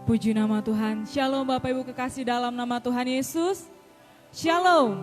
Puji nama Tuhan. Shalom Bapak Ibu kekasih dalam nama Tuhan Yesus. Shalom.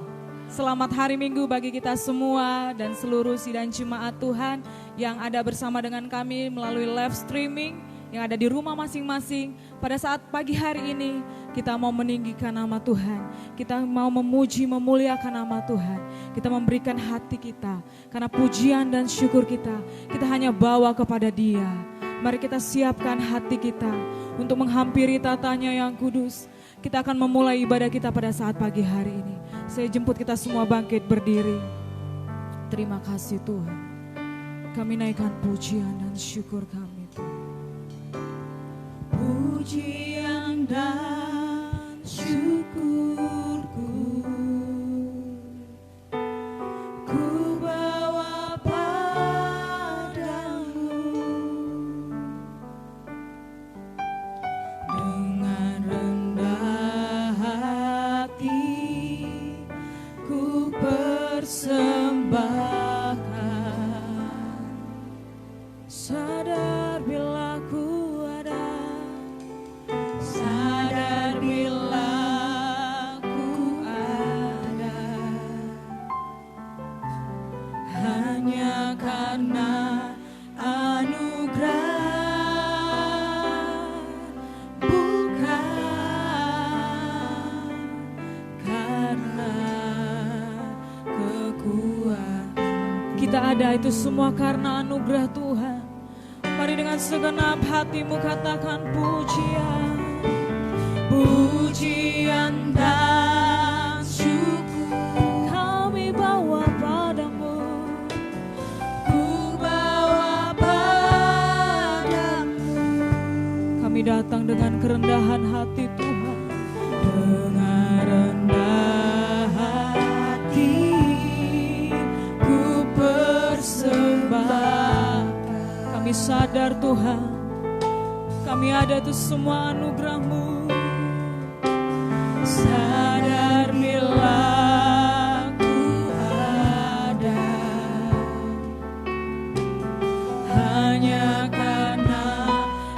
Selamat hari Minggu bagi kita semua dan seluruh sidang jemaat Tuhan yang ada bersama dengan kami melalui live streaming yang ada di rumah masing-masing. Pada saat pagi hari ini kita mau meninggikan nama Tuhan. Kita mau memuji, memuliakan nama Tuhan. Kita memberikan hati kita karena pujian dan syukur kita hanya bawa kepada Dia. Mari kita siapkan hati kita untuk menghampiri tatanya yang kudus. Kita akan memulai ibadah kita pada saat pagi hari ini. Saya jemput kita semua bangkit berdiri. Terima kasih Tuhan. Kami naikkan pujian dan syukur kami Tuhan. Pujian dan syukurku sadar bila ku ada, sadar bila ku ada, hanya karena anugerah, bukan karena kekuatan. Kita ada itu semua karena anugerah Tuhan. Mari dengan segenap hatimu katakan pujian, pujian dan syukur kami bawa padamu, ku bawa padamu. Kami datang dengan kerendahan hati Tuhan, dengan rendah hati ku persembahkan. Kami sadar Tuhan, kami ada itu semua anugerah-Mu. Sadar bila ku ada, hanya karena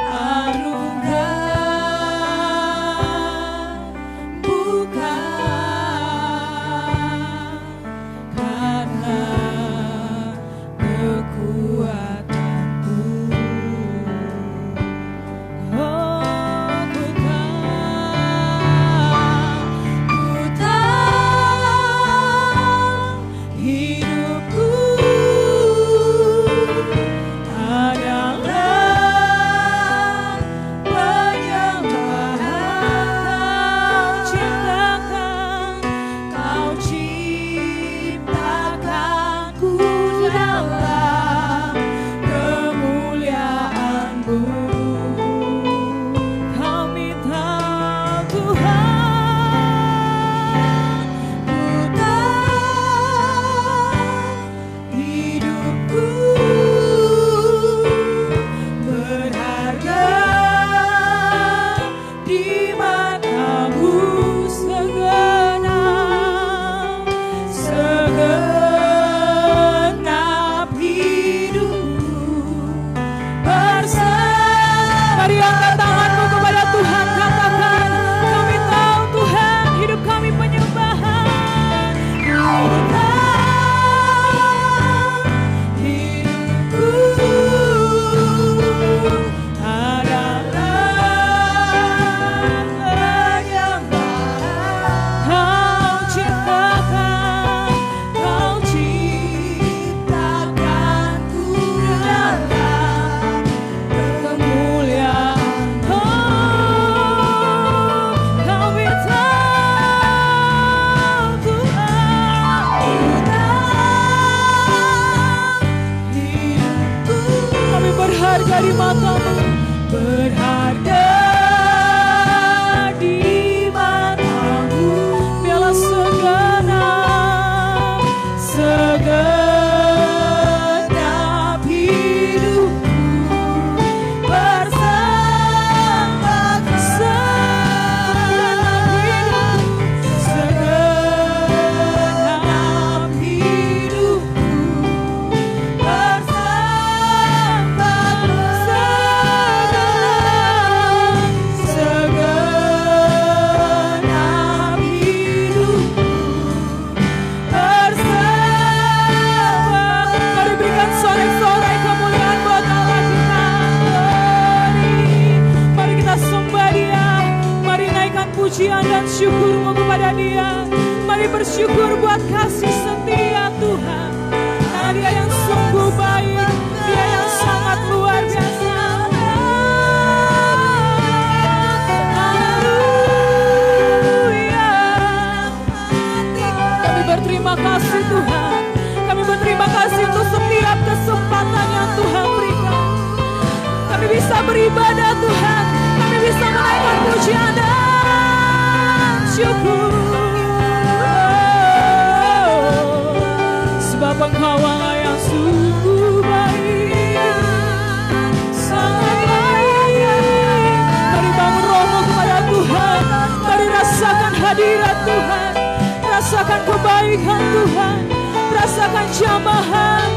anugerah, bukan karena kekuatan. bersyukur buat kasih setia Tuhan. Karena Dia yang sungguh baik, Dia yang sangat luar biasa. Haleluya. Kami berterima kasih Tuhan. Kami berterima kasih untuk setiap kesempatan yang Tuhan berikan. Kami bisa beribadah Tuhan. Kami bisa menaikkan pujian dan syukur. Sebab Engkau Allah yang sungguh baik, sangat baik. Mari bangun rohmu kepada Tuhan. Mari rasakan hadirat Tuhan. Rasakan kebaikan Tuhan. Rasakan jamahan.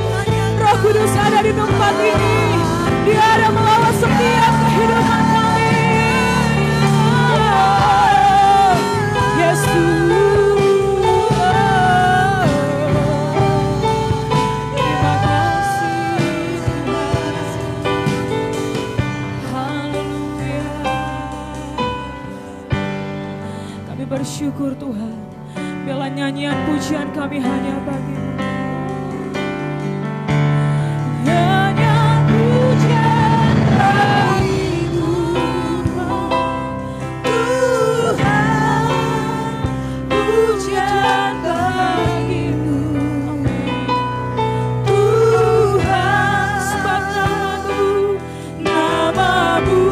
Roh Kudus ada di tempat ini. Dia ada melawat setiap kehidupan kami. Yesus. Bersyukur Tuhan, biarlah nyanyian pujian kami hanya bagi-Mu. Nyanyian pujian bagi-Mu, Tuhan, pujian bagi-Mu, Tuhan, sebab nama-Mu, nama-Mu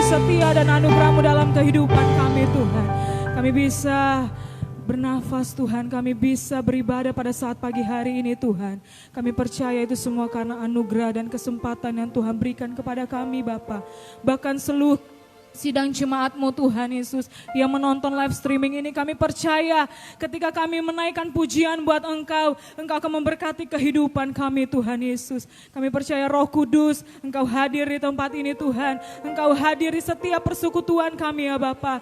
setia dan anugerah-Mu dalam kehidupan kami Tuhan. Kami bisa bernafas Tuhan, kami bisa beribadah pada saat pagi hari ini Tuhan. Kami percaya itu semua karena anugerah dan kesempatan yang Tuhan berikan kepada kami Bapa. Bahkan seluruh sidang jemaat-Mu Tuhan Yesus yang menonton live streaming ini, kami percaya ketika kami menaikkan pujian buat Engkau, Engkau akan memberkati kehidupan kami Tuhan Yesus. Kami percaya Roh Kudus, Engkau hadir di tempat ini Tuhan. Engkau hadir di setiap persekutuan kami ya Bapa,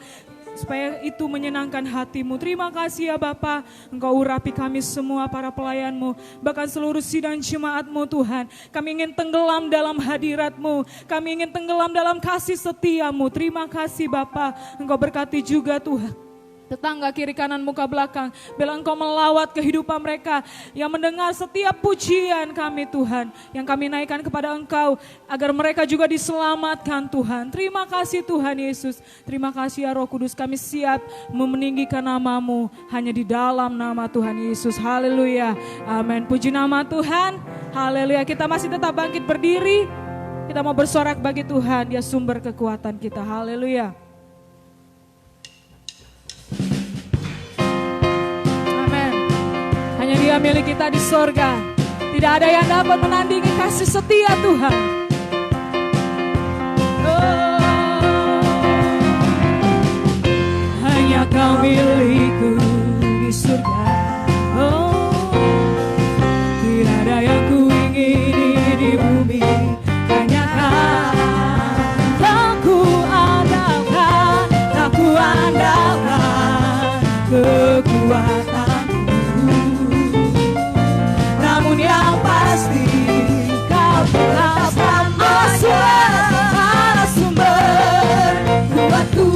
supaya itu menyenangkan hati-Mu. Terima kasih ya Bapa, Engkau urapi kami semua para pelayan-Mu, bahkan seluruh sidang jemaat-Mu Tuhan. Kami ingin tenggelam dalam hadirat-Mu, kami ingin tenggelam dalam kasih setia-Mu. Terima kasih Bapa, Engkau berkati juga Tuhan tetangga kiri kanan muka belakang. Bila Engkau melawat kehidupan mereka yang mendengar setiap pujian kami Tuhan, yang kami naikkan kepada Engkau, agar mereka juga diselamatkan Tuhan. Terima kasih Tuhan Yesus. Terima kasih ya Roh Kudus, kami siap meninggikan nama-Mu hanya di dalam nama Tuhan Yesus. Haleluya. Amin. Puji nama Tuhan. Haleluya. Kita masih tetap bangkit berdiri. Kita mau bersorak bagi Tuhan, Dia sumber kekuatan kita. Haleluya. Amin. Hanya Dia milik kita di sorga. Tidak ada yang dapat menandingi kasih setia Tuhan. Hanya Kau milikku di surga. Tidak ada yang ku ingini di bumi. Hanya Kau tak ku andalkan kekuatanku. Namun yang pasti Kau telah Allah sumber kuatku.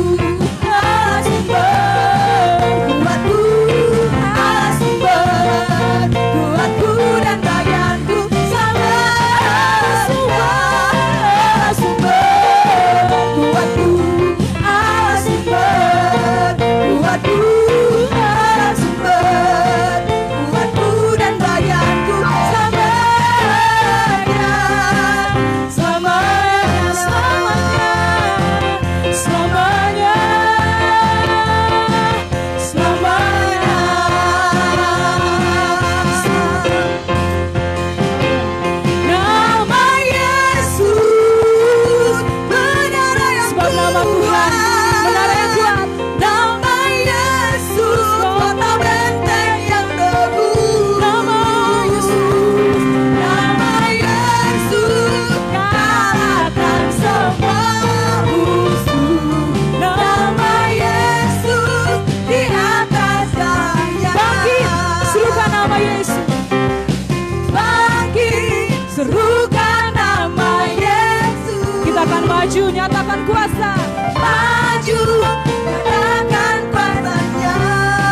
Nyatakan kuasa, maju, nyatakan kuasanya.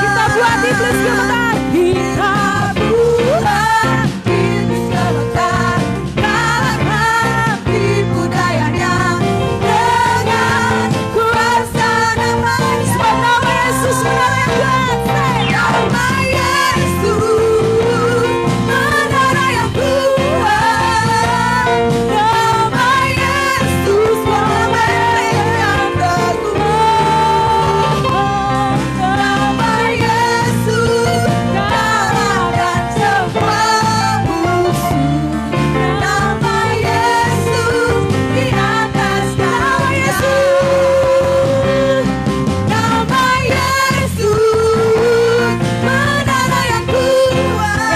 Kita buat iblis gemetar, kita buat iblis gemetar, kalahkan tipu dayanya dengan kuasa nama Yesus. Sebab nama Yesus menara yang kuat. Nama Yesus menara yang kuat.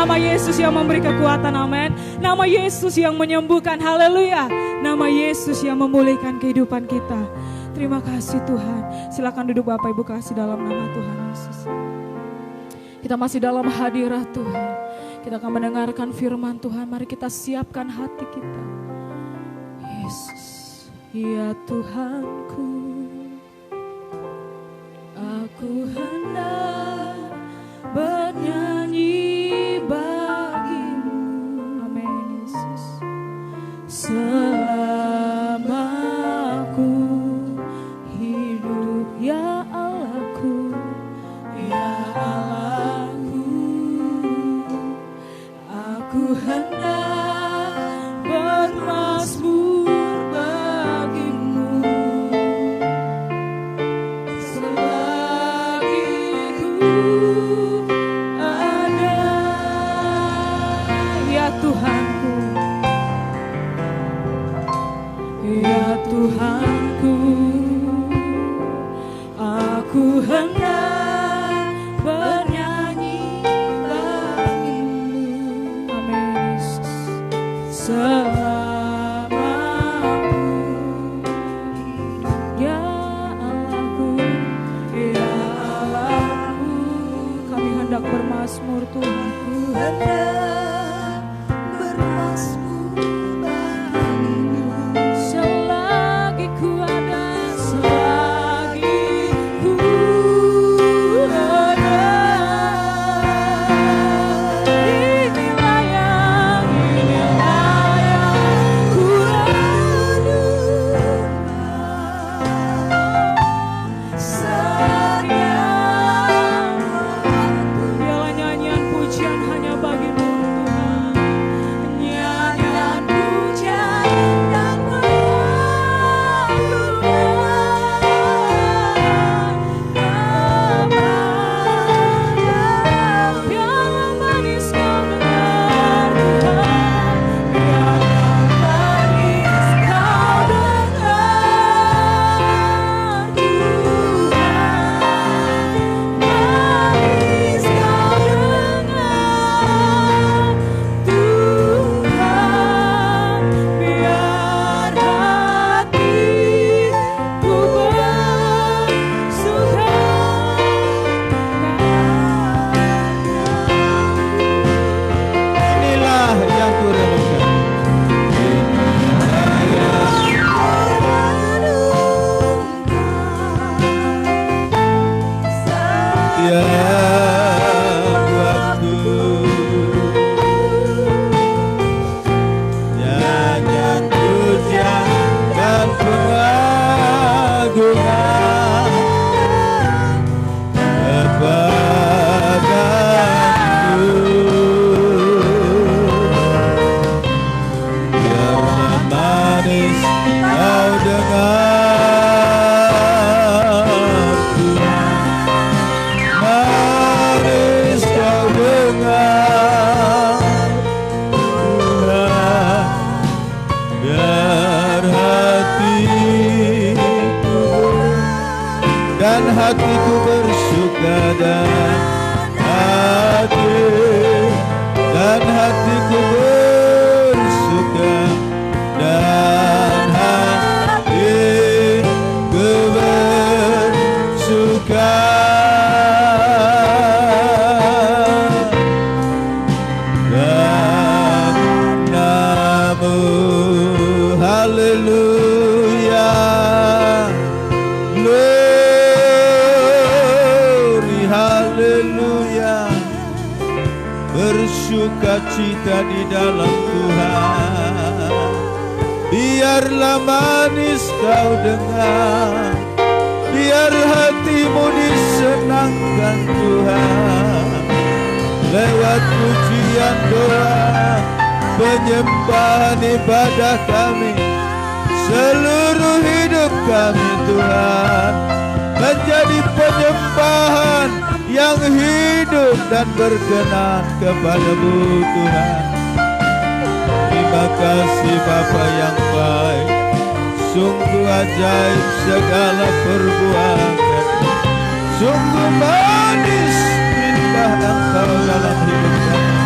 Nama Yesus yang memberi kekuatan, amin. Nama Yesus yang menyembuhkan, haleluya. Nama Yesus yang memulihkan kehidupan kita. Terima kasih Tuhan. Silakan duduk Bapak Ibu kasih dalam nama Tuhan Yesus. Kita masih dalam hadirat Tuhan. Kita akan mendengarkan firman Tuhan. Mari kita siapkan hati kita. Yesus, ya Tuhanku, aku hendak bernyanyi selama aku hidup, ya Allahku, ya Allahku. Aku hendak bermazmur bagimu selagi ku ada, ya Tuhanku. Ya Tuhanku, aku hendak bernyanyi bagimu, amin Yesus. Selama aku, ya hatiku bersuka dan hatiku bersuka dan hatiku bersuka karena-Mu. Haleluya, glory, haleluya. Bersukacita di dalam Tuhan. Biarlah manis kau dengar, biar hatimu disenangkan Tuhan. Lewat pujian doa, penyembahan ibadah kami, seluruh hidup kami Tuhan menjadi penyembahan yang hidup dan berkenan kepada-Mu Tuhan. Terima kasih Bapa yang baik, sungguh ajaib segala perbuatan, sungguh manis indah Engkau dalam hidup kami.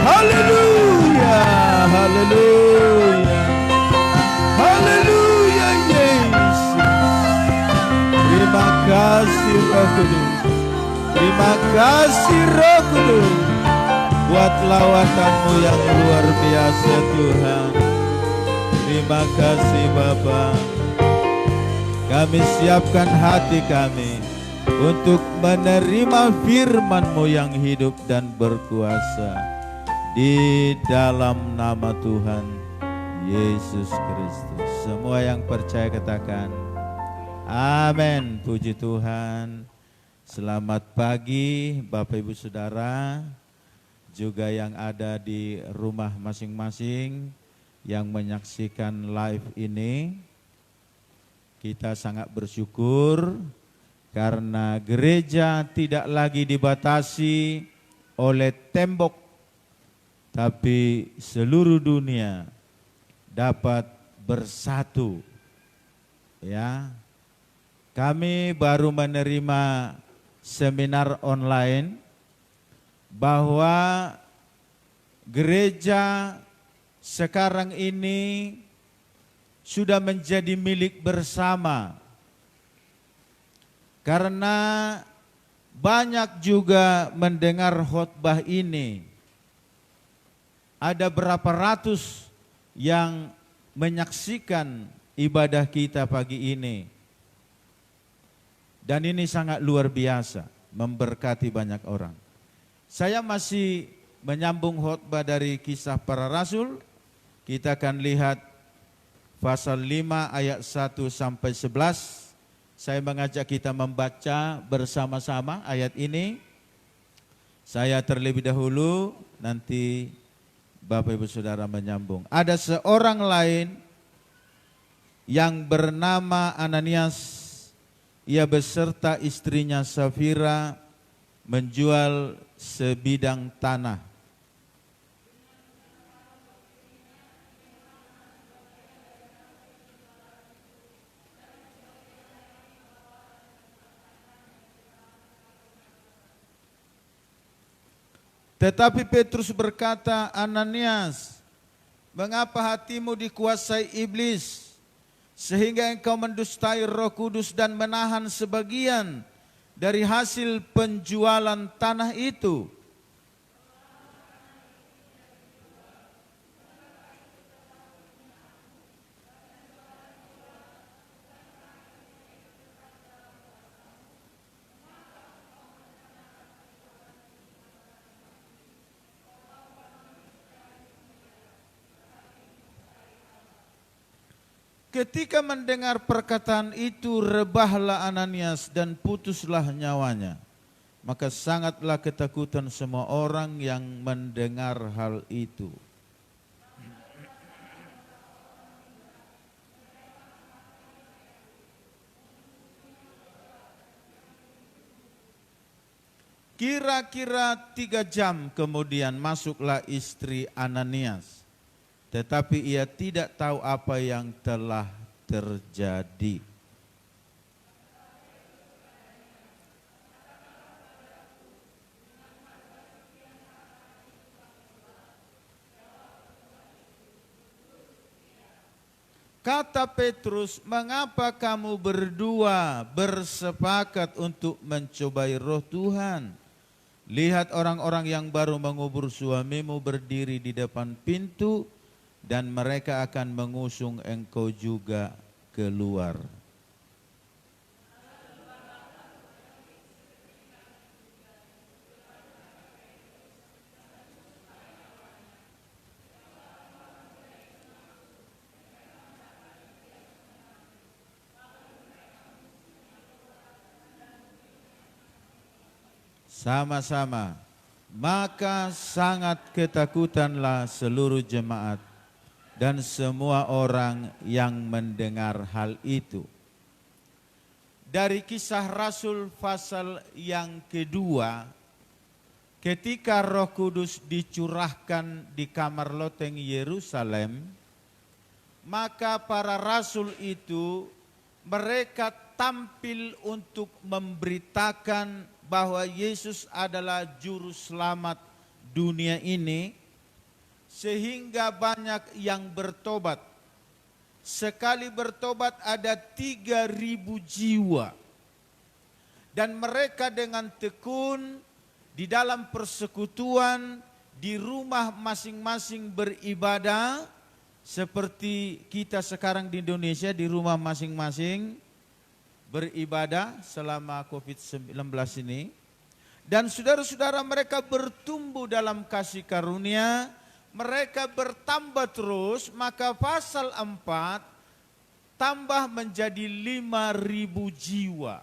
Haleluya, haleluya, haleluya Yesus. Terima kasih Roh Kudus, terima kasih Roh Kudus buat lawatan-Mu yang luar biasa Tuhan. Terima kasih Bapa. Kami siapkan hati kami untuk menerima firman-Mu yang hidup dan berkuasa. Di dalam nama Tuhan Yesus Kristus. Semua yang percaya katakan amin. Puji Tuhan. Selamat pagi Bapak Ibu Saudara, juga yang ada di rumah masing-masing yang menyaksikan live ini. Kita sangat bersyukur karena gereja tidak lagi dibatasi oleh tembok, tapi seluruh dunia dapat bersatu. Ya, kami baru menerima seminar online bahwa gereja sekarang ini sudah menjadi milik bersama. Karena banyak juga mendengar khotbah ini ada berapa ratus yang menyaksikan ibadah kita pagi ini. Dan ini sangat luar biasa, memberkati banyak orang. Saya masih menyambung khotbah dari Kisah Para Rasul. Kita akan lihat pasal 5 ayat 1 sampai 11. Saya mengajak kita membaca bersama-sama ayat ini. Saya terlebih dahulu, nanti Bapak Ibu Saudara menyambung. Ada seorang lain yang bernama Ananias. Ia beserta istrinya Safira menjual sebidang tanah. Tetapi Petrus berkata, Ananias, mengapa hatimu dikuasai iblis, sehingga engkau mendustai Roh Kudus dan menahan sebagian dari hasil penjualan tanah itu? Ketika mendengar perkataan itu, rebahlah Ananias dan putuslah nyawanya. Maka sangatlah ketakutan semua orang yang mendengar hal itu. Kira-kira 3 jam kemudian masuklah istri Ananias. Tetapi ia tidak tahu apa yang telah terjadi. Kata Petrus, mengapa kamu berdua bersepakat untuk mencobai Roh Tuhan? Lihat, orang-orang yang baru mengubur suamimu berdiri di depan pintu, dan mereka akan mengusung engkau juga keluar. Sama-sama, maka sangat ketakutanlah seluruh jemaat dan semua orang yang mendengar hal itu. Dari Kisah Rasul pasal yang kedua, ketika Roh Kudus dicurahkan di kamar loteng Yerusalem, maka para rasul itu mereka tampil untuk memberitakan bahwa Yesus adalah juru selamat dunia ini, sehingga banyak yang bertobat. Sekali bertobat ada 3.000 jiwa. Dan mereka dengan tekun di dalam persekutuan, di rumah masing-masing beribadah, seperti kita sekarang di Indonesia di rumah masing-masing beribadah selama COVID-19 ini. Dan saudara-saudara, mereka bertumbuh dalam kasih karunia, mereka bertambah terus, maka pasal 4 tambah menjadi 5.000 jiwa.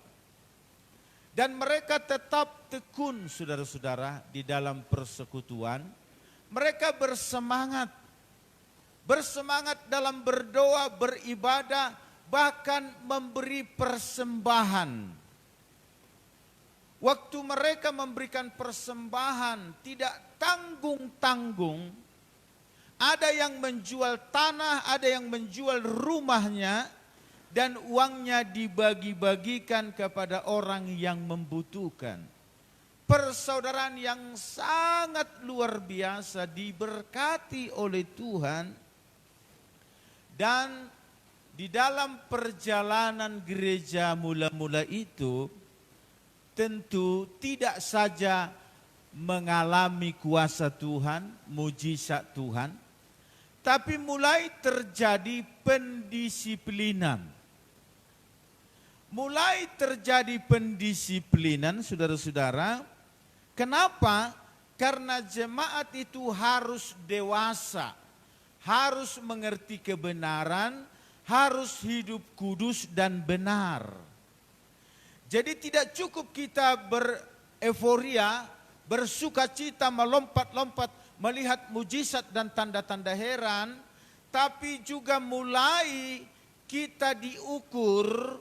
Dan mereka tetap tekun, saudara-saudara, di dalam persekutuan. Mereka bersemangat dalam berdoa, beribadah, bahkan memberi persembahan. Waktu mereka memberikan persembahan tidak tanggung-tanggung. Ada yang menjual tanah, ada yang menjual rumahnya, dan uangnya dibagi-bagikan kepada orang yang membutuhkan. Persaudaraan yang sangat luar biasa, diberkati oleh Tuhan. Dan di dalam perjalanan gereja mula-mula itu, tentu tidak saja mengalami kuasa Tuhan, mujizat Tuhan, tapi mulai terjadi pendisiplinan. Mulai terjadi pendisiplinan, saudara-saudara. Kenapa? Karena jemaat itu harus dewasa, harus mengerti kebenaran, harus hidup kudus dan benar. Jadi tidak cukup kita bereforia, bersukacita, melompat-lompat, melihat mujizat dan tanda-tanda heran, tapi juga mulai kita diukur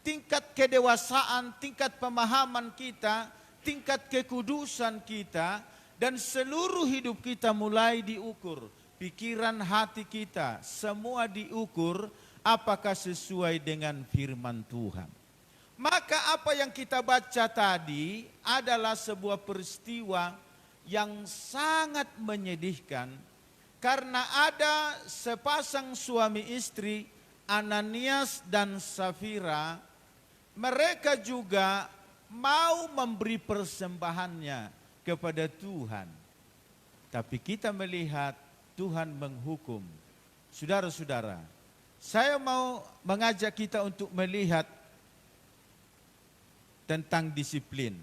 tingkat kedewasaan, tingkat pemahaman kita, tingkat kekudusan kita, dan seluruh hidup kita mulai diukur. Pikiran hati kita semua diukur apakah sesuai dengan firman Tuhan. Maka apa yang kita baca tadi adalah sebuah peristiwa yang sangat menyedihkan, karena ada sepasang suami istri, Ananias dan Safira. Mereka juga mau memberi persembahannya kepada Tuhan. Tapi kita melihat Tuhan menghukum. Saudara-saudara, saya mau mengajak kita untuk melihat tentang disiplin.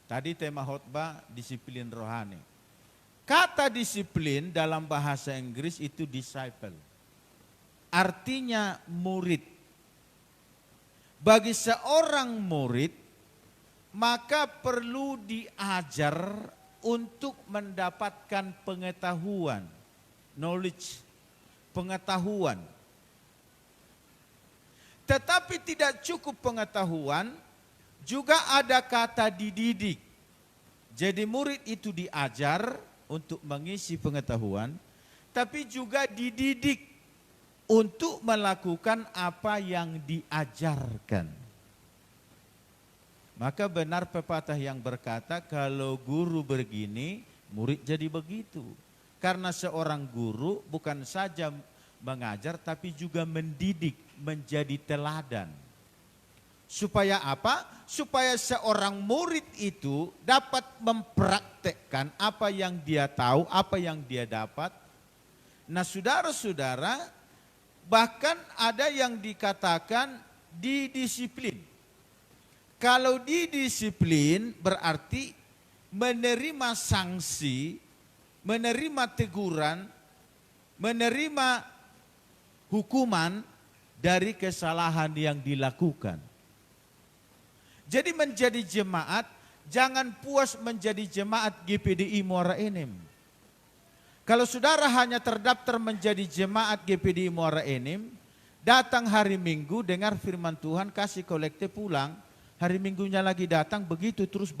Tadi tema khotbah disiplin rohani. Kata disiplin dalam bahasa Inggris itu disciple. Artinya murid. Bagi seorang murid, maka perlu diajar untuk mendapatkan pengetahuan, knowledge, pengetahuan. Tetapi tidak cukup pengetahuan, juga ada kata dididik. Jadi murid itu diajar untuk mengisi pengetahuan, tapi juga dididik untuk melakukan apa yang diajarkan. Maka benar pepatah yang berkata, kalau guru begini, murid jadi begitu. Karena seorang guru bukan saja mengajar, tapi juga mendidik, menjadi teladan. Supaya apa? Supaya seorang murid itu dapat mempraktekkan apa yang dia tahu, apa yang dia dapat. Nah, saudara-saudara, bahkan ada yang dikatakan didisiplin. Kalau didisiplin berarti menerima sanksi, menerima teguran, menerima hukuman dari kesalahan yang dilakukan. Jadi menjadi jemaat, jangan puas menjadi jemaat GPDI Muara Enim. Kalau saudara hanya terdaftar menjadi jemaat GPDI Muara Enim, datang hari Minggu, dengar firman Tuhan, kasih kolekte pulang, hari Minggunya lagi datang, begitu terus,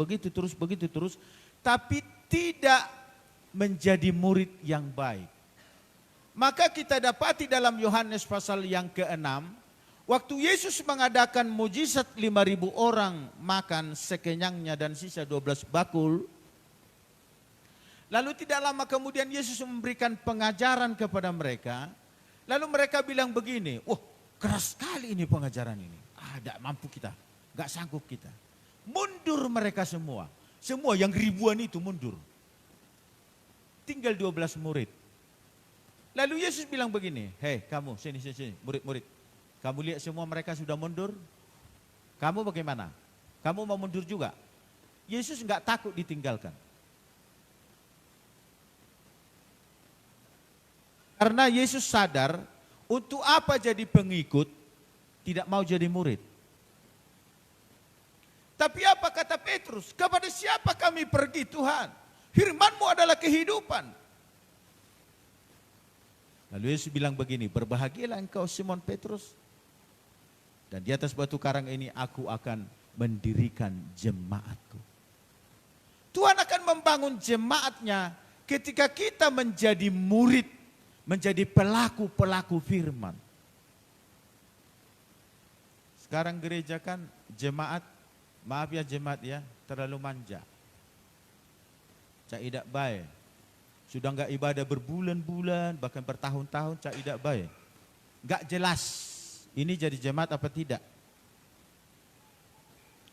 tapi tidak menjadi murid yang baik. Maka kita dapati dalam Yohanes pasal yang ke-6, waktu Yesus mengadakan mujizat 5.000 orang makan sekenyangnya dan sisa 12 bakul. Lalu tidak lama kemudian Yesus memberikan pengajaran kepada mereka. Lalu mereka bilang begini, wah keras sekali ini pengajaran ini. Tidak mampu kita, gak sanggup kita. Mundur mereka semua. Semua yang ribuan itu mundur. Tinggal 12 murid. Lalu Yesus bilang begini, hei kamu sini, murid-murid. Kamu lihat semua mereka sudah mundur. Kamu bagaimana? Kamu mau mundur juga? Yesus enggak takut ditinggalkan. Karena Yesus sadar untuk apa jadi pengikut, tidak mau jadi murid. Tapi apa kata Petrus? Kepada siapa kami pergi Tuhan? Firman-Mu adalah kehidupan. Lalu Yesus bilang begini, berbahagialah engkau Simon Petrus. Dan di atas batu karang ini aku akan mendirikan jemaatku. Tuhan akan membangun jemaatnya ketika kita menjadi murid, menjadi pelaku-pelaku firman. Sekarang gereja kan jemaat, maaf ya jemaat ya, terlalu manja. Cak idak baik. Sudah enggak ibadah berbulan-bulan, bahkan bertahun-tahun, cak idak baik. Enggak jelas ini jadi jemaat apa tidak.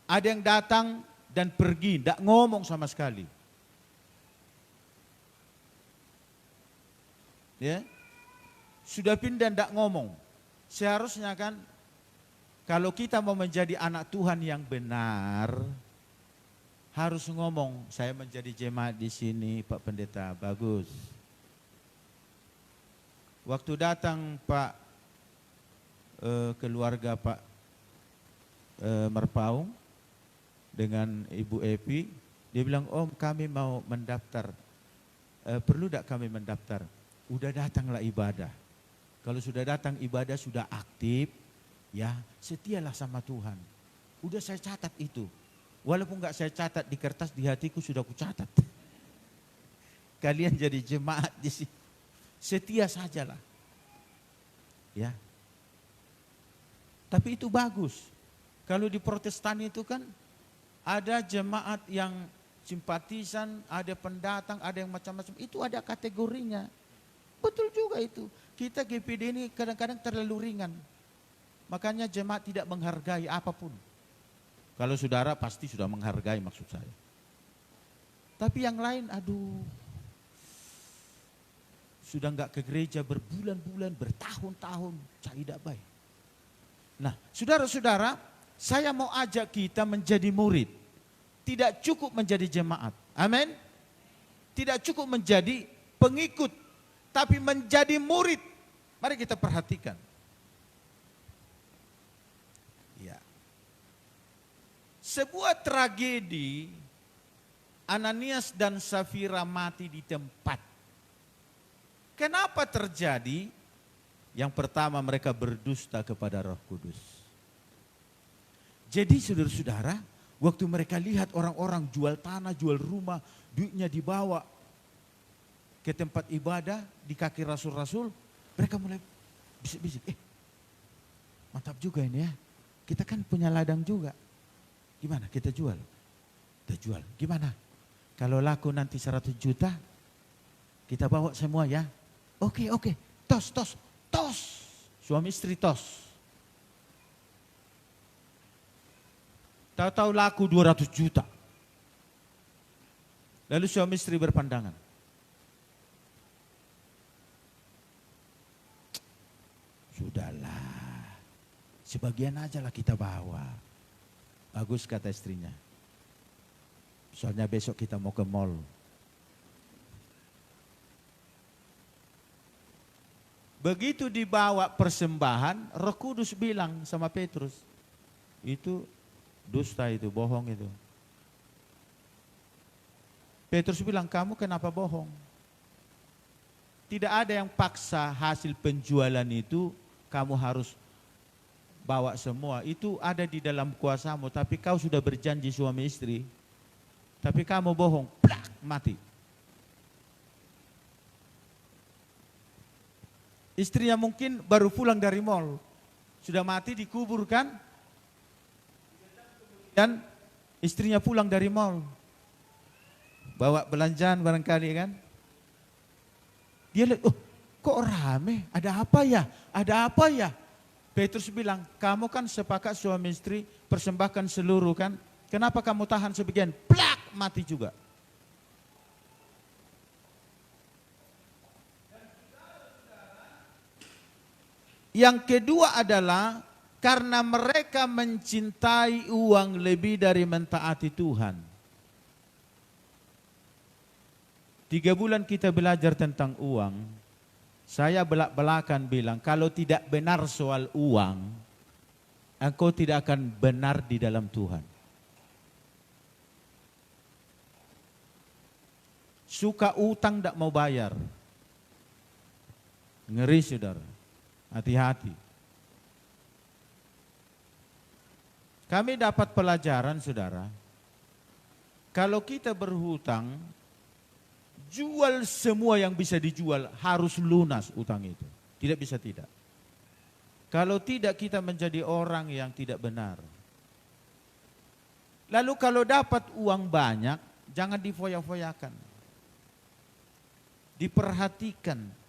Ada yang datang dan pergi, tidak ngomong sama sekali. Ya, sudah pindah tidak ngomong. Seharusnya kan kalau kita mau menjadi anak Tuhan yang benar, harus ngomong, saya menjadi jemaat di sini Pak Pendeta, bagus. Waktu datang Pak keluarga Pak Merpaung dengan Ibu Epi, dia bilang, Om kami mau mendaftar, perlu tidak kami mendaftar? Udah datanglah ibadah. Kalau sudah datang ibadah sudah aktif, ya setialah sama Tuhan. Udah saya catat itu. Walaupun nggak saya catat di kertas, di hatiku sudah ku catat. Kalian jadi jemaat di sini, setia sajalah. Ya. Tapi itu bagus. Kalau di Protestan itu kan ada jemaat yang simpatisan, ada pendatang, ada yang macam-macam. Itu ada kategorinya. Betul juga itu. Kita GPD ini kadang-kadang terlalu ringan. Makanya jemaat tidak menghargai apapun. Kalau saudara pasti sudah menghargai maksud saya. Tapi yang lain, aduh. Sudah enggak ke gereja berbulan-bulan, bertahun-tahun, tidak baik. Nah, saudara-saudara, saya mau ajak kita menjadi murid. Tidak cukup menjadi jemaat. Amin. Tidak cukup menjadi pengikut, tapi menjadi murid. Mari kita perhatikan. Ya. Sebuah tragedi, Ananias dan Safira mati di tempat. Kenapa terjadi? Yang pertama, mereka berdusta kepada Roh Kudus. Jadi saudara-saudara, waktu mereka lihat orang-orang jual tanah, jual rumah, duitnya dibawa ke tempat ibadah di kaki rasul-rasul, mereka mulai bisik-bisik, mantap juga ini ya, kita kan punya ladang juga, gimana kita jual? Kita jual, gimana? Kalau laku nanti 100 juta, kita bawa semua ya. Oke, tos, suami istri tos. Tahu-tahu laku 200 juta. Lalu suami istri berpandangan. Sudahlah, sebagian aja lah kita bawa. Bagus kata istrinya. Soalnya besok kita mau ke mall. Begitu dibawa persembahan, Roh Kudus bilang sama Petrus, itu dusta, itu bohong itu. Petrus bilang, kamu kenapa bohong? Tidak ada yang paksa hasil penjualan itu kamu harus bawa semua. Itu ada di dalam kuasamu, tapi kau sudah berjanji suami istri. Tapi kamu bohong, plak, mati. Istrinya mungkin baru pulang dari mall, sudah mati dikuburkan, dan istrinya pulang dari mall, bawa belanjaan barangkali kan. Dia lihat, oh kok rame, ada apa ya, ada apa ya. Petrus bilang, kamu kan sepakat suami istri persembahkan seluruh kan, kenapa kamu tahan sebagian, plak, mati juga. Yang kedua adalah karena mereka mencintai uang lebih dari mentaati Tuhan. 3 bulan kita belajar tentang uang. Saya belak-belakan bilang, kalau tidak benar soal uang, engkau tidak akan benar di dalam Tuhan. Suka utang tidak mau bayar. Ngeri saudara. Hati-hati. Kami dapat pelajaran saudara, kalau kita berhutang, jual semua yang bisa dijual, harus lunas utang itu. Tidak bisa tidak. Kalau tidak kita menjadi orang yang tidak benar. Lalu kalau dapat uang banyak, jangan difoya-foyakan. Diperhatikan.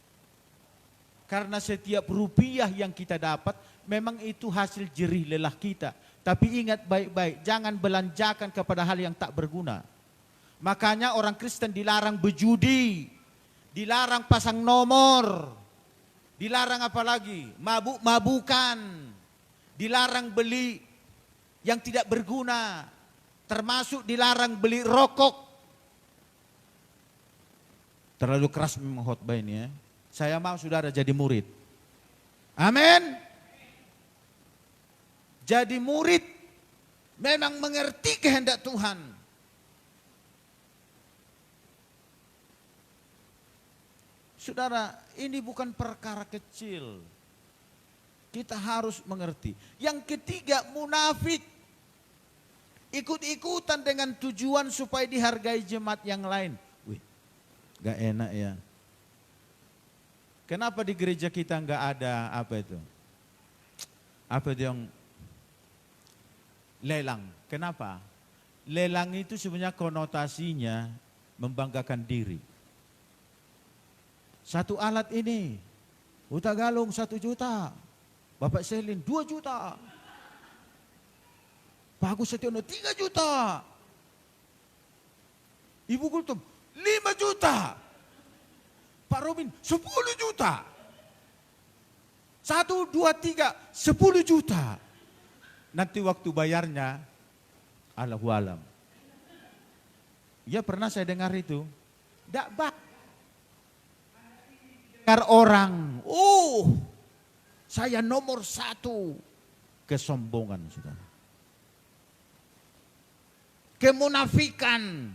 Karena setiap rupiah yang kita dapat, memang itu hasil jerih lelah kita. Tapi ingat baik-baik, jangan belanjakan kepada hal yang tak berguna. Makanya orang Kristen dilarang berjudi, dilarang pasang nomor, dilarang apa lagi? Mabuk-mabukan, dilarang beli yang tidak berguna, termasuk dilarang beli rokok. Terlalu keras memang khotbah ini ya. Saya mau saudara jadi murid. Amin. Jadi murid memang mengerti kehendak Tuhan. Saudara, ini bukan perkara kecil. Kita harus mengerti. Yang ketiga, munafik. Ikut-ikutan dengan tujuan supaya dihargai jemaat yang lain. Wih, gak enak ya. Kenapa di gereja kita gak ada apa itu? Apa itu yang lelang? Kenapa? Lelang itu sebenarnya konotasinya membanggakan diri. Satu alat ini, Huta Galung 1 juta, Bapak Selin 2 juta, Pak Agus Setiono 3 juta, Ibu Kultum 5 juta, Pak Robin 10 juta, 1, 2, 3, 10 juta. Nanti waktu bayarnya, Allahu alam. Ya pernah saya dengar itu. Dak bak. Dengar orang, saya nomor 1. Kesombongan sudah. Kemunafikan.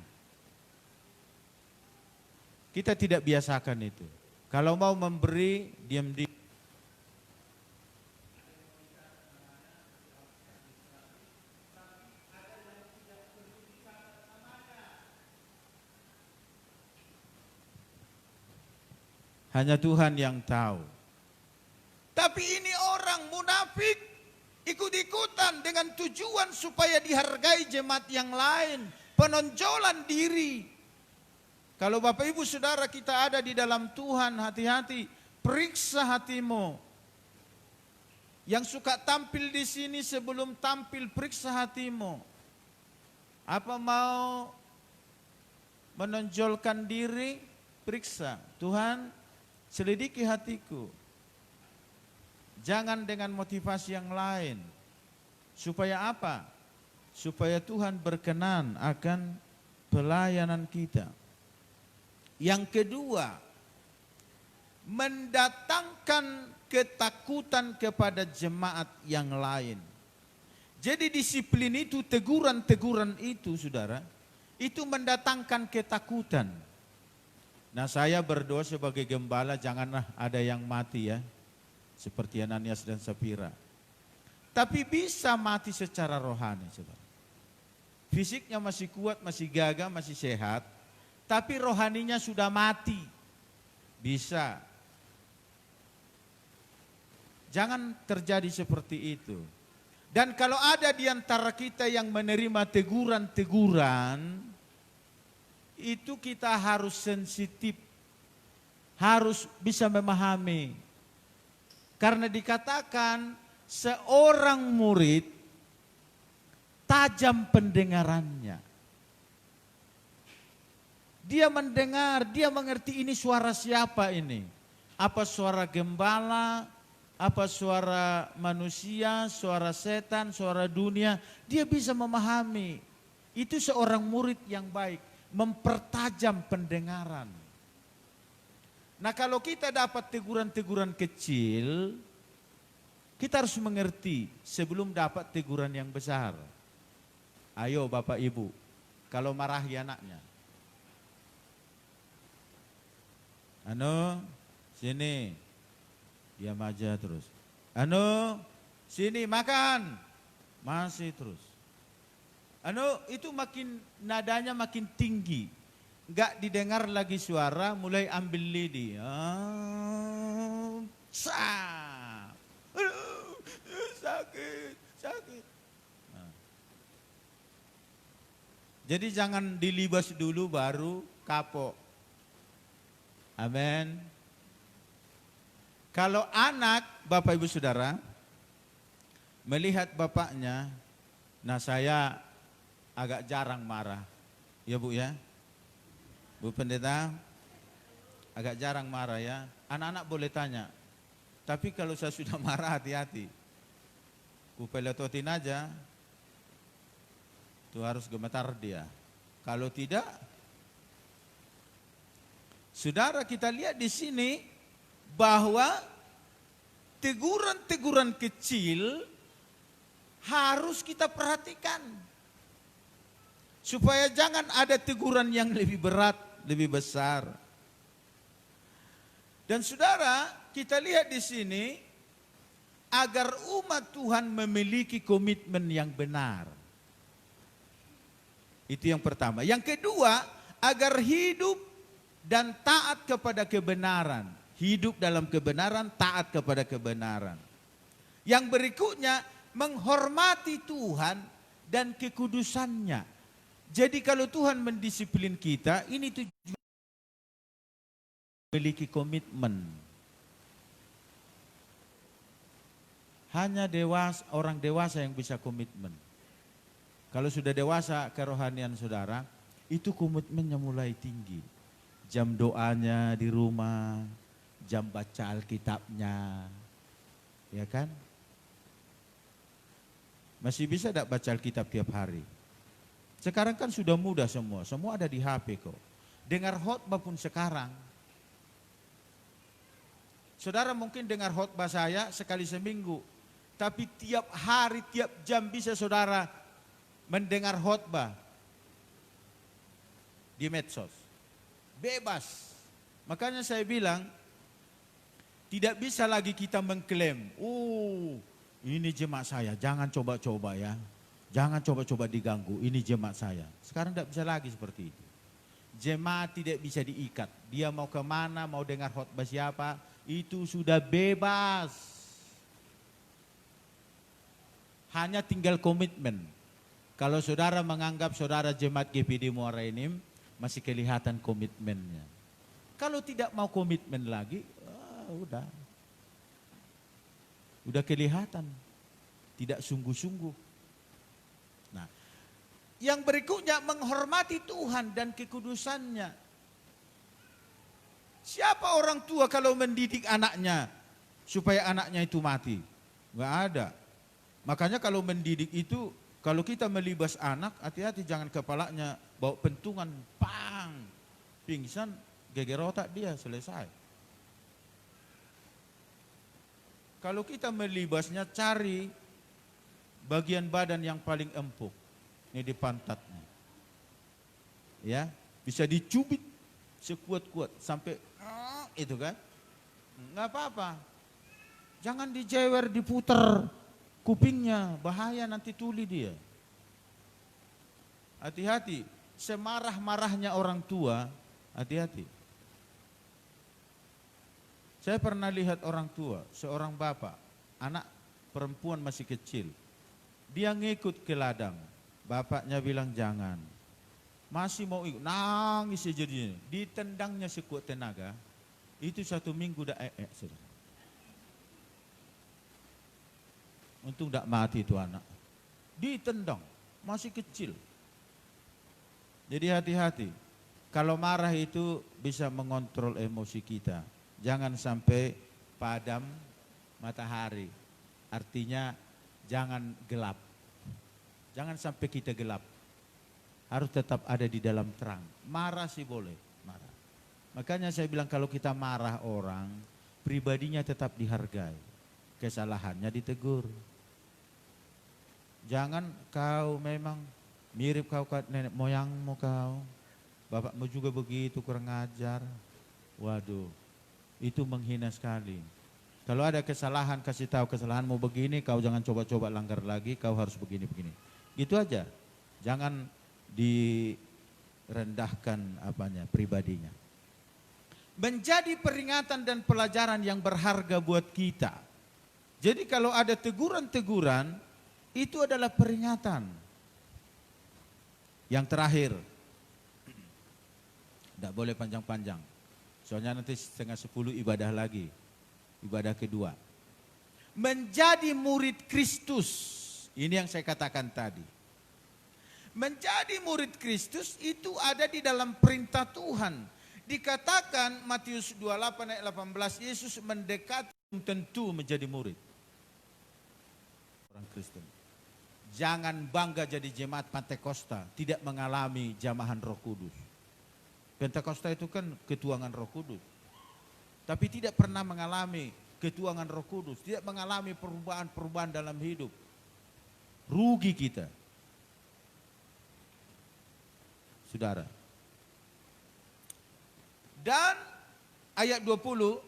Kita tidak biasakan itu. Kalau mau memberi, diam-diam. Hanya Tuhan yang tahu. Tapi ini orang munafik, ikut-ikutan dengan tujuan supaya dihargai jemaat yang lain, penonjolan diri. Kalau Bapak Ibu Saudara kita ada di dalam Tuhan, hati-hati, periksa hatimu. Yang suka tampil di sini sebelum tampil, periksa hatimu. Apa mau menonjolkan diri? Periksa. Tuhan, selidiki hatiku. Jangan dengan motivasi yang lain. Supaya apa? Supaya Tuhan berkenan akan pelayanan kita. Yang kedua, mendatangkan ketakutan kepada jemaat yang lain. Jadi disiplin itu, teguran-teguran itu saudara, itu mendatangkan ketakutan. Nah saya berdoa sebagai gembala janganlah ada yang mati ya. Seperti Ananias dan Safira. Tapi bisa mati secara rohani saudara. Fisiknya masih kuat, masih gagah, masih sehat. Tapi rohaninya sudah mati. Bisa. Jangan terjadi seperti itu. Dan kalau ada di antara kita yang menerima teguran-teguran, itu kita harus sensitif, harus bisa memahami. Karena dikatakan seorang murid tajam pendengarannya. Dia mendengar, dia mengerti ini suara siapa ini. Apa suara gembala, apa suara manusia, suara setan, suara dunia. Dia bisa memahami. Itu seorang murid yang baik, mempertajam pendengaran. Nah kalau kita dapat teguran-teguran kecil, kita harus mengerti sebelum dapat teguran yang besar. Ayo Bapak Ibu, kalau marahi anaknya. Sini, diam aja terus. Sini makan, masih terus. Itu makin nadanya makin tinggi. Enggak didengar lagi suara, mulai ambil lidi. Sakit. Nah. Jadi jangan dilibas dulu baru kapok. Amin. Kalau anak, Bapak Ibu Saudara, melihat bapaknya Nah, saya agak jarang marah. Ya Bu ya? Bu Pendeta, agak jarang marah ya. Anak-anak boleh tanya. Tapi kalau saya sudah marah, hati-hati. Ku peletotin aja. Itu harus gemetar dia. Kalau tidak, saudara, kita lihat di sini bahwa teguran-teguran kecil harus kita perhatikan. Supaya jangan ada teguran yang lebih berat, lebih besar. Dan saudara, kita lihat di sini agar umat Tuhan memiliki komitmen yang benar. Itu yang pertama. Yang kedua, agar hidup dan taat kepada kebenaran. Hidup dalam kebenaran, taat kepada kebenaran. Yang berikutnya, menghormati Tuhan dan kekudusannya. Jadi kalau Tuhan mendisiplin kita, ini tujuan memiliki komitmen. Hanya orang dewasa yang bisa komitmen. Kalau sudah dewasa kerohanian saudara, itu komitmennya mulai tinggi. Jam doanya di rumah, jam baca Alkitabnya, ya kan? Masih bisa tidak baca Alkitab tiap hari? Sekarang kan sudah mudah semua ada di HP kok. Dengar khotbah pun sekarang. Saudara mungkin dengar khotbah saya sekali seminggu, tapi tiap hari, tiap jam bisa saudara mendengar khotbah di medsos. Bebas. Makanya saya bilang, tidak bisa lagi kita mengklaim, ini jemaat saya, jangan coba-coba ya. Jangan coba-coba diganggu, ini jemaat saya. Sekarang tidak bisa lagi seperti itu. Jemaat tidak bisa diikat. Dia mau kemana, mau dengar khotbah siapa, itu sudah bebas. Hanya tinggal komitmen. Kalau saudara menganggap saudara jemaat GPD Muara Enim, masih kelihatan komitmennya. Kalau tidak mau komitmen lagi, udah kelihatan. Tidak sungguh-sungguh. Nah, yang berikutnya menghormati Tuhan dan kekudusannya. Siapa orang tua kalau mendidik anaknya supaya anaknya itu mati? Enggak ada. Makanya kalau mendidik itu, kalau kita melibas anak, hati-hati jangan kepalanya bawa pentungan, pang, pingsan, geger otak dia, selesai. Kalau kita melibasnya, cari bagian badan yang paling empuk, ini di pantatnya. Ya, bisa dicubit sekuat-kuat sampai itu kan. Enggak apa-apa. Jangan dijewer, diputer kupingnya, bahaya nanti tuli dia. Hati-hati, semarah-marahnya orang tua, hati-hati. Saya pernah lihat orang tua, seorang bapak, anak perempuan masih kecil. Dia ngikut ke ladang, bapaknya bilang jangan. Masih mau ikut, nangis jadinya. Ditendangnya sekuat tenaga, itu 1 minggu udah saudara. Untung tidak mati itu anak. Ditendang, masih kecil. Jadi hati-hati. Kalau marah itu bisa mengontrol emosi kita. Jangan sampai padam matahari. Artinya jangan gelap. Jangan sampai kita gelap. Harus tetap ada di dalam terang. Marah sih boleh, marah. Makanya saya bilang kalau kita marah orang, pribadinya tetap dihargai. Kesalahannya ditegur. Jangan kau memang mirip kau nenek moyangmu kau. Bapakmu juga begitu, kurang ajar. Waduh, itu menghina sekali. Kalau ada kesalahan, kasih tahu kesalahanmu begini, kau jangan coba-coba langgar lagi, kau harus begini-begini. Gitu aja. Jangan direndahkan pribadinya. Menjadi peringatan dan pelajaran yang berharga buat kita. Jadi kalau ada teguran-teguran, itu adalah peringatan. Yang terakhir, tidak boleh panjang-panjang. Soalnya nanti 9:30 ibadah lagi. Ibadah kedua. Menjadi murid Kristus Ini yang saya katakan tadi. Menjadi murid Kristus itu ada di dalam perintah Tuhan. Dikatakan Matius 28 ayat 18, Yesus mendekati tentu menjadi murid. Orang Kristen. Jangan bangga jadi jemaat Pentakosta, tidak mengalami jamahan Roh Kudus. Pentakosta itu kan ketuangan Roh Kudus. Tapi tidak pernah mengalami ketuangan Roh Kudus, tidak mengalami perubahan-perubahan dalam hidup. Rugi kita. Saudara. Dan ayat 20,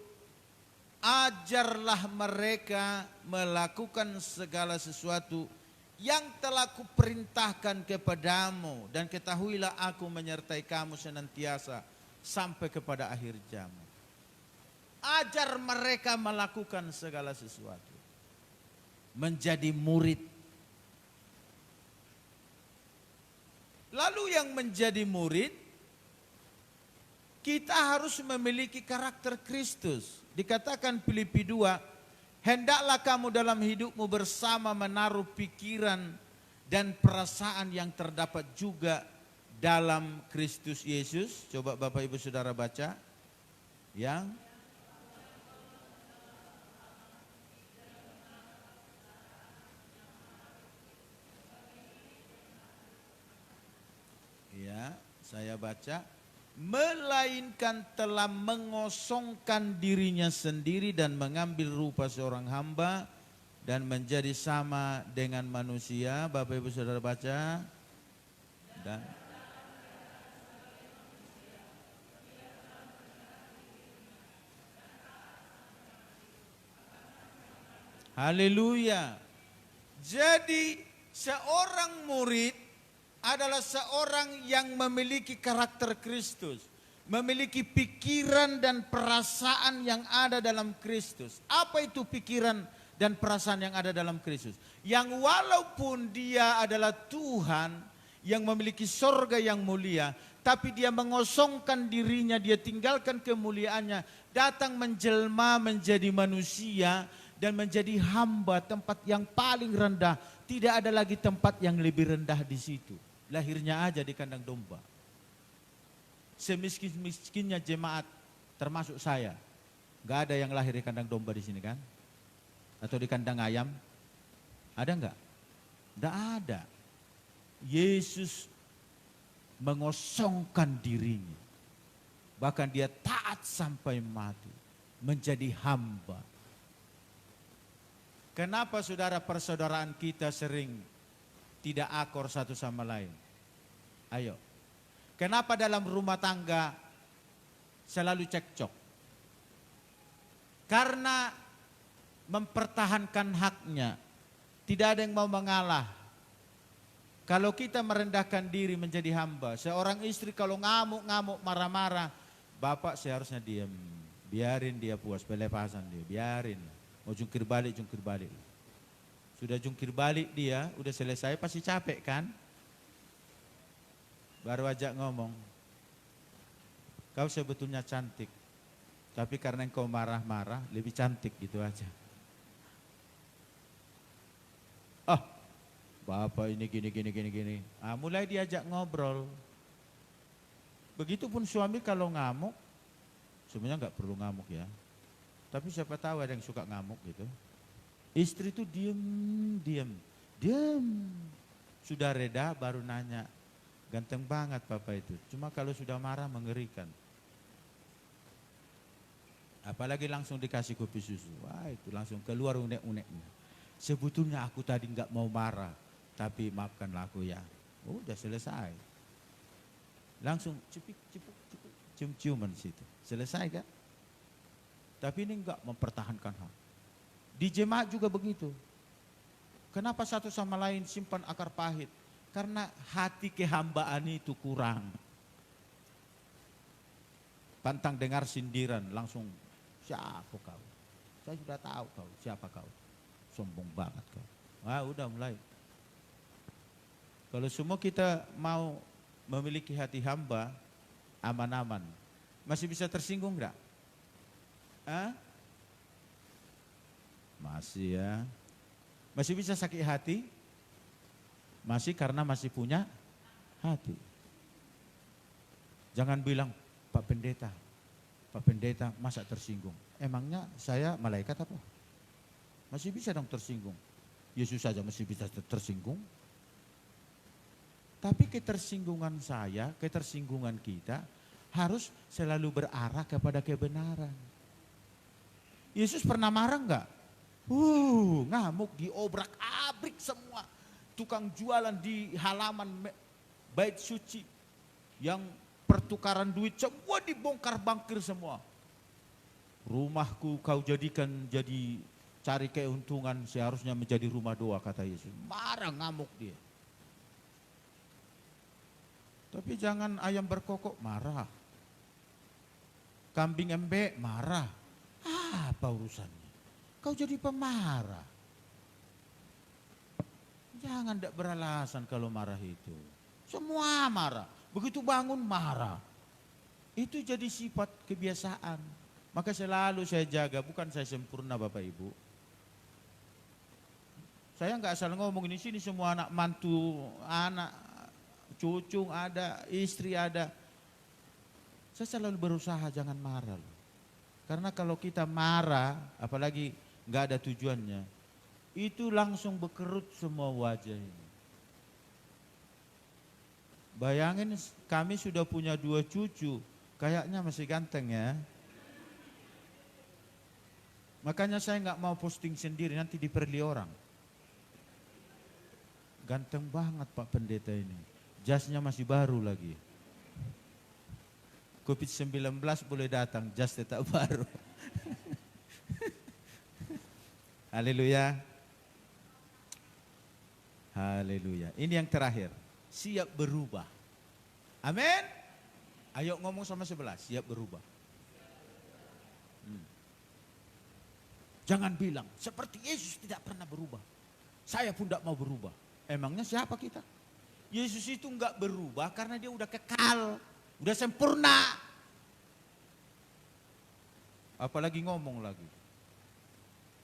ajarlah mereka melakukan segala sesuatu yang telah kuperintahkan kepadamu, dan ketahuilah aku menyertai kamu senantiasa sampai kepada akhir zaman. Ajar mereka melakukan segala sesuatu. Menjadi murid. Lalu yang menjadi murid, kita harus memiliki karakter Kristus. Dikatakan Filipi 2, hendaklah kamu dalam hidupmu bersama menaruh pikiran dan perasaan yang terdapat juga dalam Kristus Yesus. Coba Bapak Ibu Saudara baca. Yang ya, saya baca, melainkan telah mengosongkan dirinya sendiri dan mengambil rupa seorang hamba dan menjadi sama dengan manusia. Bapak Ibu Saudara baca. Dan haleluya. Jadi seorang murid adalah seorang yang memiliki karakter Kristus, memiliki pikiran dan perasaan yang ada dalam Kristus. Apa itu pikiran dan perasaan yang ada dalam Kristus? Yang walaupun dia adalah Tuhan yang memiliki sorga yang mulia, tapi dia mengosongkan dirinya, dia tinggalkan kemuliaannya, datang menjelma menjadi manusia dan menjadi hamba, tempat yang paling rendah. Tidak ada lagi tempat yang lebih rendah di situ. Lahirnya aja di kandang domba. Semiskin-miskinnya jemaat, termasuk saya, gak ada yang lahir di kandang domba di sini kan? Atau di kandang ayam? Ada enggak? Tidak ada. Yesus mengosongkan dirinya. Bahkan dia taat sampai mati. Menjadi hamba. Kenapa saudara persaudaraan kita sering tidak akor satu sama lain? Ayo. Kenapa dalam rumah tangga selalu cekcok? Karena mempertahankan haknya. Tidak ada yang mau mengalah. Kalau kita merendahkan diri menjadi hamba, seorang istri kalau ngamuk-ngamuk, marah-marah, bapak seharusnya diam. Biarin dia puas, pelepasan dia, biarin. Mau jungkir balik. Sudah jungkir balik dia, udah selesai pasti capek kan? Baru ajak ngomong, kau sebetulnya cantik, tapi karena engkau marah-marah lebih cantik gitu aja. Oh, bapak ini gini. Mulai diajak ngobrol. Begitupun suami kalau ngamuk, sebenarnya nggak perlu ngamuk ya. Tapi siapa tahu ada yang suka ngamuk gitu. Istri itu diam. Sudah reda baru nanya, ganteng banget papa itu. Cuma kalau sudah marah mengerikan. Apalagi langsung dikasih kopi susu. Wah itu langsung keluar unek-uneknya. Sebetulnya aku tadi nggak mau marah, tapi maafkanlah aku ya. Udah selesai. Langsung cipik, cium-ciuman di situ. Selesai kan? Tapi ini enggak mempertahankan hak. Di jemaat juga begitu. Kenapa satu sama lain simpan akar pahit? Karena hati kehambaan itu kurang. Pantang dengar sindiran, langsung siapa kau? Saya sudah tahu kau, siapa kau? Sombong banget kau. Wah udah mulai. Kalau semua kita mau memiliki hati hamba, aman-aman. Masih bisa tersinggung enggak? Masih ya. Masih bisa sakit hati? Masih karena masih punya hati. Jangan bilang, Pak Pendeta masa tersinggung. Emangnya saya malaikat apa? Masih bisa dong tersinggung. Yesus saja masih bisa tersinggung. Tapi ketersinggungan saya, ketersinggungan kita harus selalu berarah kepada kebenaran. Yesus pernah marah enggak? Ngamuk, diobrak-abrik semua. Tukang jualan di halaman bait suci yang pertukaran duit semua dibongkar bangkir semua. Rumahku kau jadikan jadi cari keuntungan, seharusnya menjadi rumah doa, kata Yesus. Marah, ngamuk dia. Tapi jangan ayam berkokok, marah. Kambing embek, marah. Apa urusannya? Kau jadi pemarah. Jangan tidak beralasan kalau marah itu. Semua marah. Begitu bangun marah. Itu jadi sifat kebiasaan. Maka selalu saya jaga, bukan saya sempurna Bapak Ibu. Saya enggak asal ngomong di sini, semua anak mantu, anak cucu ada, istri ada. Saya selalu berusaha jangan marah loh. Karena kalau kita marah, apalagi enggak ada tujuannya, itu langsung berkerut semua wajah ini. Bayangin kami sudah punya 2 cucu, kayaknya masih ganteng ya. Makanya saya nggak mau posting sendiri, nanti diperli orang. Ganteng banget Pak Pendeta ini, jasnya masih baru lagi. COVID-19 boleh datang, jas tetap baru. Haleluya. Haleluya. Ini yang terakhir. Siap berubah. Amin. Ayo ngomong sama sebelah, siap berubah. Jangan bilang, seperti Yesus tidak pernah berubah. Saya pun tidak mau berubah. Emangnya siapa kita? Yesus itu enggak berubah karena dia udah kekal, udah sempurna. Apalagi ngomong lagi.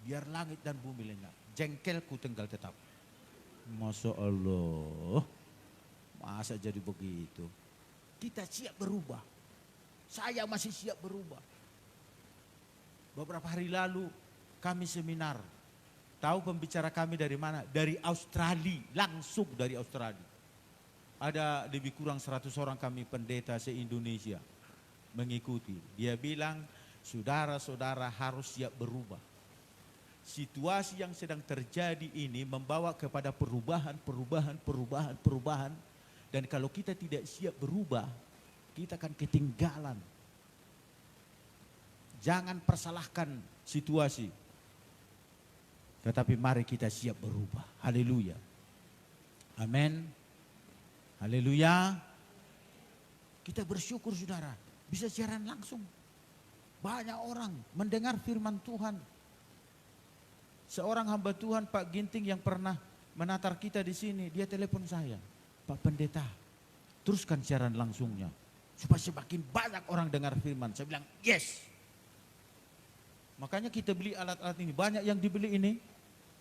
Biar langit dan bumi lenyap, jengkelku tinggal tetap. Masya Allah. Masa jadi begitu? Kita siap berubah. Saya masih siap berubah. Beberapa hari lalu kami seminar. Tahu pembicara kami dari mana? Dari Australia, langsung dari Australia. Ada lebih kurang 100 orang kami pendeta se-Indonesia mengikuti. Dia bilang, saudara-saudara harus siap berubah. Situasi yang sedang terjadi ini membawa kepada perubahan. Dan kalau kita tidak siap berubah, kita akan ketinggalan. Jangan persalahkan situasi. Tetapi mari kita siap berubah. Haleluya. Amin. Haleluya. Kita bersyukur saudara, bisa siaran langsung. Banyak orang mendengar firman Tuhan. Seorang hamba Tuhan Pak Ginting yang pernah menatar kita di sini, dia telepon saya. Pak Pendeta, teruskan siaran langsungnya. Supaya semakin banyak orang dengar firman. Saya bilang, yes. Makanya kita beli alat-alat ini. Banyak yang dibeli ini.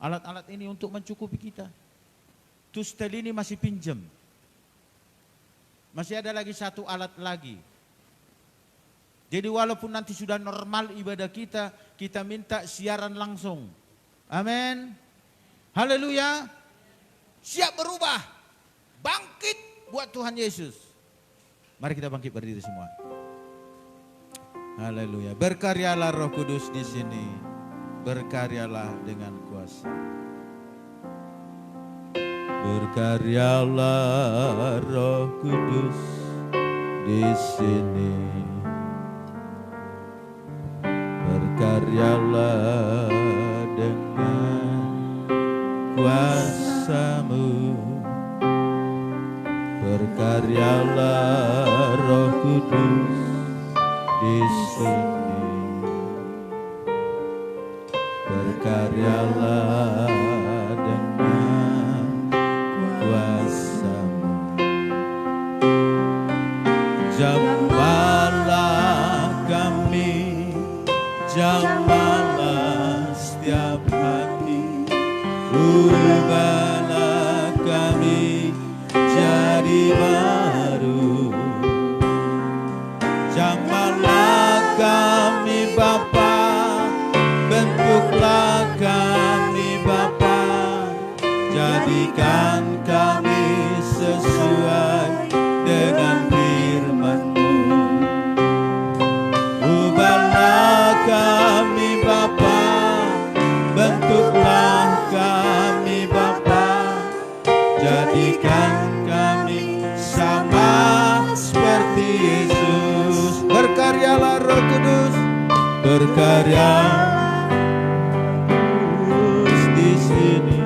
Alat-alat ini untuk mencukupi kita. Tustel ini masih pinjam. Masih ada lagi 1 alat lagi. Jadi walaupun nanti sudah normal ibadah kita, kita minta siaran langsung. Amin. Haleluya. Siap berubah. Bangkit buat Tuhan Yesus. Mari kita bangkit berdiri semua. Haleluya. Berkaryalah Roh Kudus di sini. Berkaryalah dengan kuasa. Berkaryalah Roh Kudus di sini. Berkaryalah dengan kuasa-Mu. Berkaryalah Roh Kudus di sini. Berkaryalah dengan kuasa-Mu. Jamahlah kami, jamahlah setiap hati. Ubahlah kami berkarya di sini.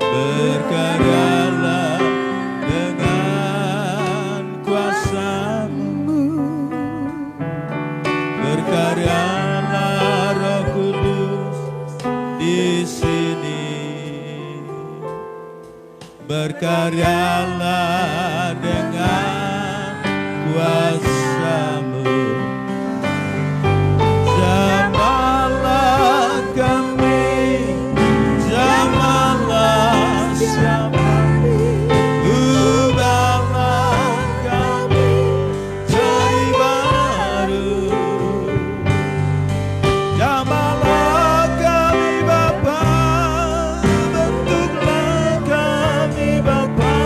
Berkaryalah dengan kuasa-Mu. Berkaryalah Roh Kudus di sini. Berkaryalah dengan kuasa-Mu. Jamahlah kami, jamahlah kami, ubahlah kami jadi baru. Jamahlah kami Bapa, bentuklah kami Bapa,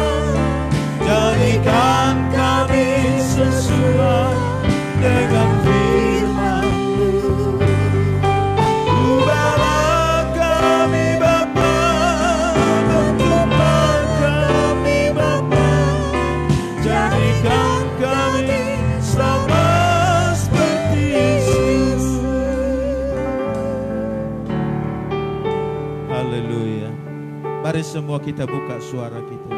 jadikan kami sesuai dengan firman-Mu. Ubahlah kami Bapa, bentuklah kami Bapa, jadikan kami sama seperti Yesus. Haleluya. Mari semua kita buka suara kita.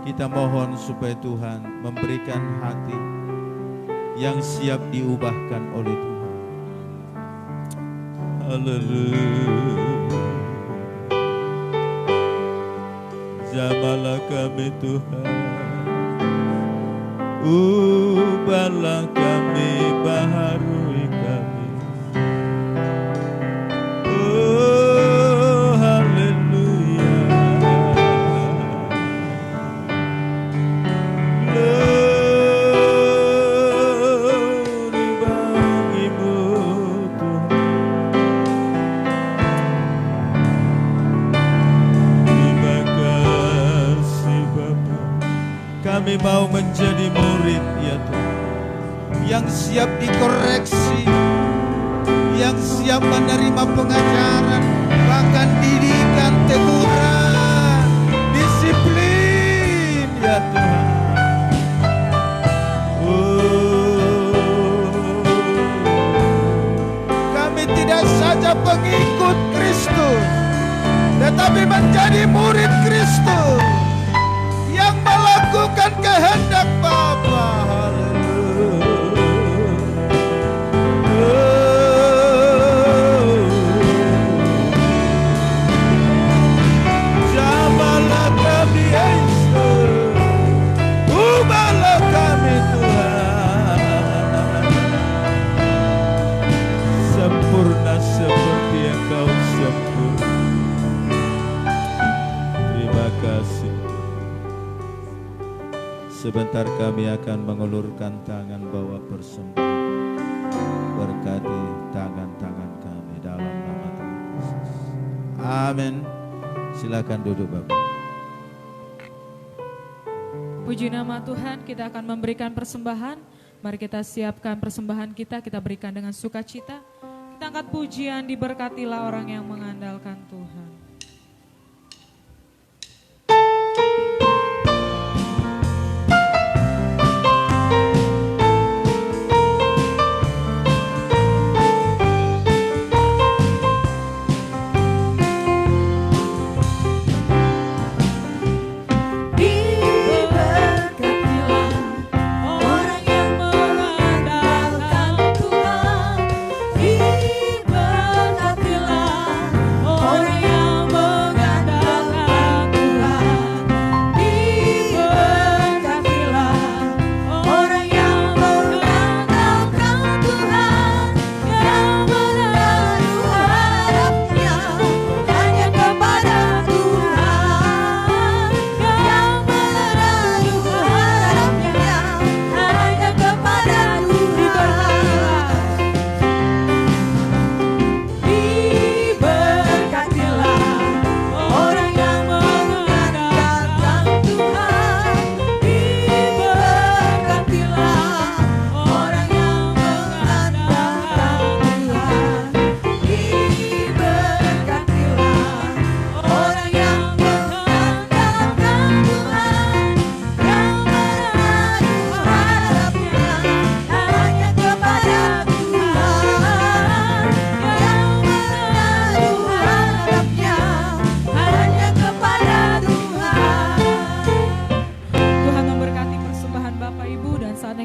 Kita mohon supaya Tuhan memberikan hati yang siap diubahkan oleh Tuhan. Haleluya. Jamahlah kami Tuhan, ubahlah kami, baharui kami. Oh haleluya. Glory bagi-Mu Tuhan. Terima kasih Bapa. Kami mau menjadi murid ya Tuhan, yang siap dikoreksi, yang siap menerima pengajaran, bahkan didikan, teguran, disiplin ya Tuhan. Kami tidak saja pengikut Kristus, tetapi menjadi murid Kristus yang melakukan kehendak Bapa. Jamahlah kami Yesus, ubahlah kami Tuhan, sempurna seperti Engkau sempurna. Terima kasih. Sebentar kami akan mengulurkan tangan bawa persembahan. Berkati tangan-tangan kami dalam nama Tuhan Yesus. Amin. Silakan duduk Bapak. Puji nama Tuhan, kita akan memberikan persembahan. Mari kita siapkan persembahan kita berikan dengan sukacita. Kita angkat pujian, diberkatilah orang yang mengandalkan Tuhan. Diberkatilah orang yang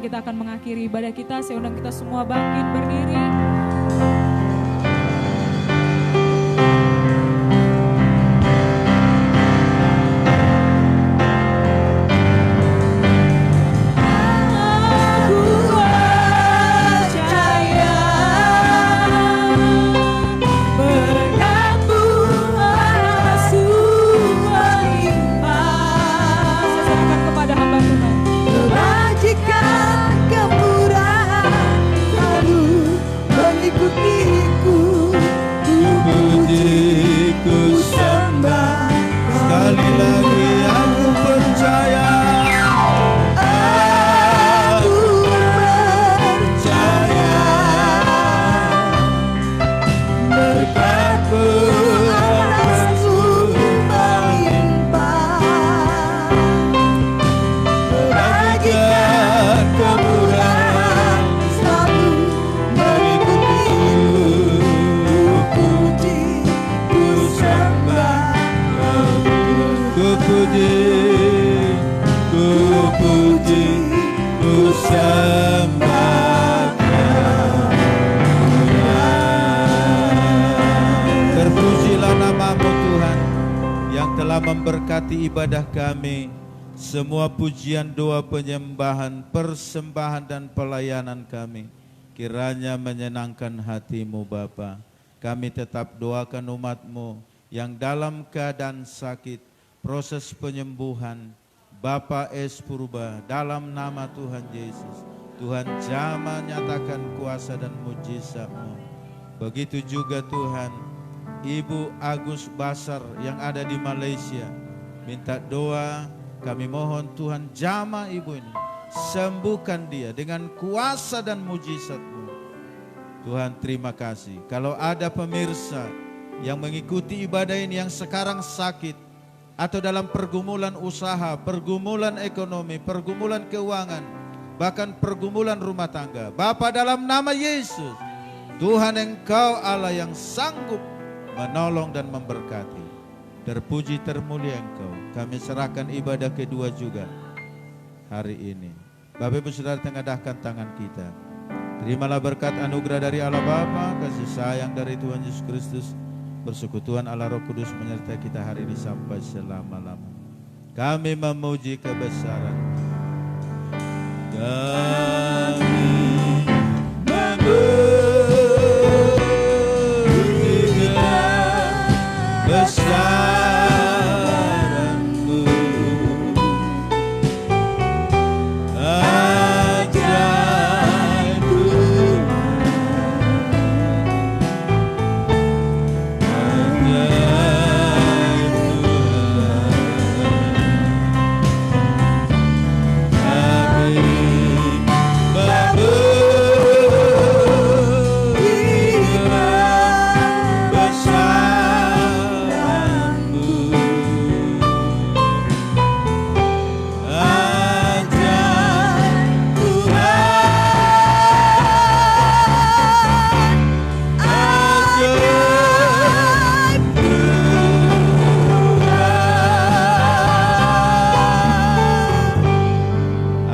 kita akan mengakhiri ibadah kita. Saya undang kita semua bangkit berdiri. Memberkati ibadah kami, semua pujian, doa, penyembahan, persembahan dan pelayanan kami kiranya menyenangkan hati-Mu Bapa. Kami tetap doakan umat-Mu yang dalam keadaan sakit, proses penyembuhan. Bapa Es Purba, dalam nama Tuhan Yesus, Tuhan jamah nyatakan kuasa dan mujizat-Mu. Begitu juga Tuhan, Ibu Agus Basar yang ada di Malaysia, minta doa, kami mohon Tuhan jamah ibu ini, sembuhkan dia dengan kuasa dan mujizat-Mu. Tuhan terima kasih. Kalau ada pemirsa yang mengikuti ibadah ini yang sekarang sakit, atau dalam pergumulan usaha, pergumulan ekonomi, pergumulan keuangan, bahkan pergumulan rumah tangga, Bapa dalam nama Yesus, Tuhan Engkau Allah yang sanggup menolong dan memberkati. Terpuji termulia Engkau. Kami serahkan ibadah kedua juga hari ini. Bapak Ibu Saudara tengadahkan tangan kita. Terimalah berkat anugerah dari Allah Bapa, kasih sayang dari Tuhan Yesus Kristus, persekutuan Allah Roh Kudus menyertai kita hari ini sampai selama-lama. Kami memuji kebesaran. Kami besaran-Mu, ajaib Tuhan, ajaib Tuhan.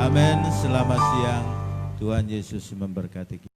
Kami Tuhan Yesus memberkati kita.